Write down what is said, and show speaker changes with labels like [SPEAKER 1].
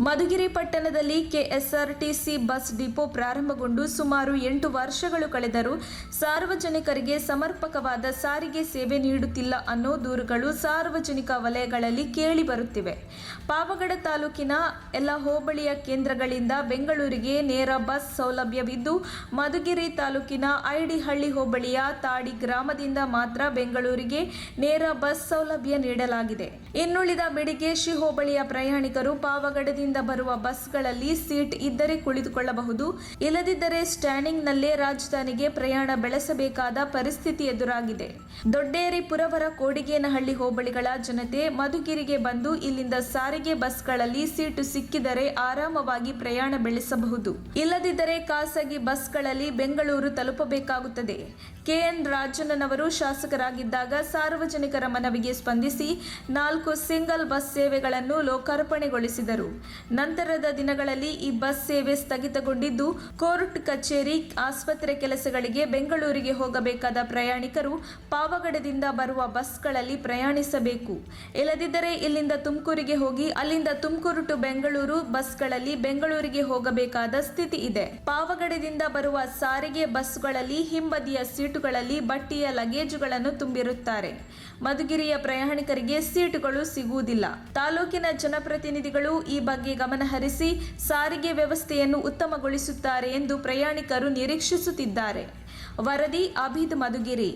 [SPEAKER 1] ಮಧುಗಿರಿ ಪಟ್ಟಣದಲ್ಲಿ KSRTC bus depot ಪ್ರಾರಂಭಗೊಂಡು ಸುಮಾರು 8 ವರ್ಷಗಳು ಕಳೆದರೂ ಸಾರ್ವಜನಿಕರಿಗೆ ಸಮರ್ಪಕವಾದ ಸಾರಿಗೆ ಸೇವೆ ನೀಡುತ್ತಿಲ್ಲ ಅನ್ನೋ ದೂರುಗಳು ಸಾರ್ವಜನಿಕ ವಲಯಗಳಲ್ಲಿ ಕೇಳಿ ಬರುತ್ತಿವೆ. ಪಾವಗಡ ತಾಲೂಕಿನ ಎಲ್ಲ ಹೋಬಳಿಯ ಕೇಂದ್ರಗಳಿಂದ ಬೆಂಗಳೂರಿಗೆ ನೇರ ಬಸ್ ಸೌಲಭ್ಯವಿದ್ದು, ಮಧುಗಿರಿ ತಾಲೂಕಿನ ಐಡಿಹಳ್ಳಿ ಹೋಬಳಿಯ ತಾಡಿ ಗ್ರಾಮದಿಂದ ಮಾತ್ರ ಬೆಂಗಳೂರಿಗೆ ನೇರ ಬಸ್ ಸೌಲಭ್ಯ ನೀಡಲಾಗಿದೆ. ಇನ್ನುಳಿದ ಬಿಡಿಗೇಶಿ ಹೋಬಳಿಯ ಪ್ರಯಾಣಿಕರು ಪಾವಗಡದಿಂದ ಬರುವ ಬಸ್ಗಳಲ್ಲಿ ಸೀಟ್ ಇದ್ದರೆ ಕುಳಿತುಕೊಳ್ಳಬಹುದು, ಇಲ್ಲದಿದ್ದರೆ ಸ್ಟ್ಯಾಂಡಿಂಗ್ನಲ್ಲೇ ರಾಜಧಾನಿಗೆ ಪ್ರಯಾಣ ಬೆಳೆಸಬೇಕಾದ ಪರಿಸ್ಥಿತಿ ಎದುರಾಗಿದೆ. ದೊಡ್ಡೇರಿ, ಪುರವರ, ಕೋಡಿಗೇನಹಳ್ಳಿ ಹೋಬಳಿಗಳ ಜನತೆ ಮಧುಗಿರಿಗೆ ಬಂದು ಇಲ್ಲಿಂದ ಸಾರಿಗೆ ಬಸ್ಗಳಲ್ಲಿ ಸೀಟು ಸಿಕ್ಕಿದರೆ ಆರಾಮವಾಗಿ ಪ್ರಯಾಣ ಬೆಳೆಸಬಹುದು, ಇಲ್ಲದಿದ್ದರೆ ಖಾಸಗಿ ಬಸ್ಗಳಲ್ಲಿ ಬೆಂಗಳೂರು ತಲುಪಬೇಕಾಗುತ್ತದೆ. ಕೆಎನ್ ರಾಜಣ್ಣನವರು ಶಾಸಕರಾಗಿದ್ದಾಗ ಸಾರ್ವಜನಿಕರ ಮನವಿಗೆ ಸ್ಪಂದಿಸಿ 4 ಸಿಂಗಲ್ ಬಸ್ ಸೇವೆಗಳನ್ನು ಲೋಕಾರ್ಪಣೆಗೊಳಿಸಿದರು. ನಂತರದ ದಿನಗಳಲ್ಲಿ ಈ ಬಸ್ ಸೇವೆ ಸ್ಥಗಿತಗೊಂಡಿದ್ದು, ಕೋರ್ಟ್ ಕಚೇರಿ, ಆಸ್ಪತ್ರೆ ಕೆಲಸಗಳಿಗೆ ಬೆಂಗಳೂರಿಗೆ ಹೋಗಬೇಕಾದ ಪ್ರಯಾಣಿಕರು ಪಾವಗಡದಿಂದ ಬರುವ ಬಸ್ಗಳಲ್ಲಿ ಪ್ರಯಾಣಿಸಬೇಕು, ಇಲ್ಲದಿದ್ದರೆ ಇಲ್ಲಿಂದ ತುಮಕೂರಿಗೆ ಹೋಗಿ ಅಲ್ಲಿಂದ ತುಮಕೂರು ಟು ಬೆಂಗಳೂರು ಬಸ್ಗಳಲ್ಲಿ ಬೆಂಗಳೂರಿಗೆ ಹೋಗಬೇಕಾದ ಸ್ಥಿತಿ ಇದೆ. ಪಾವಗಡದಿಂದ ಬರುವ ಸಾರಿಗೆ ಬಸ್ಗಳಲ್ಲಿ ಹಿಂಬದಿಯ ಸೀಟುಗಳಲ್ಲಿ ಬಟ್ಟಿಯ ಲಗೇಜುಗಳನ್ನು ತುಂಬಿರುತ್ತಾರೆ. ಮಧುಗಿರಿಯ ಪ್ರಯಾಣಿಕರಿಗೆ ಸೀಟುಗಳು ಸಿಗುವುದಿಲ್ಲ. ತಾಲೂಕಿನ ಜನಪ್ರತಿನಿಧಿಗಳು ಈ ಬಗ್ಗೆ ಗಮನ ಹರಿಸಿ ಸಾರಿಗೆ ವ್ಯವಸ್ಥೆಯನ್ನು ಉತ್ತಮಗೊಳಿಸುತ್ತಾರೆ ಎಂದು ಪ್ರಯಾಣಿಕರು ನಿರೀಕ್ಷಿಸುತ್ತಿದ್ದಾರೆ. ವರದಿ ಅಭಿದ್, ಮಧುಗಿರಿ.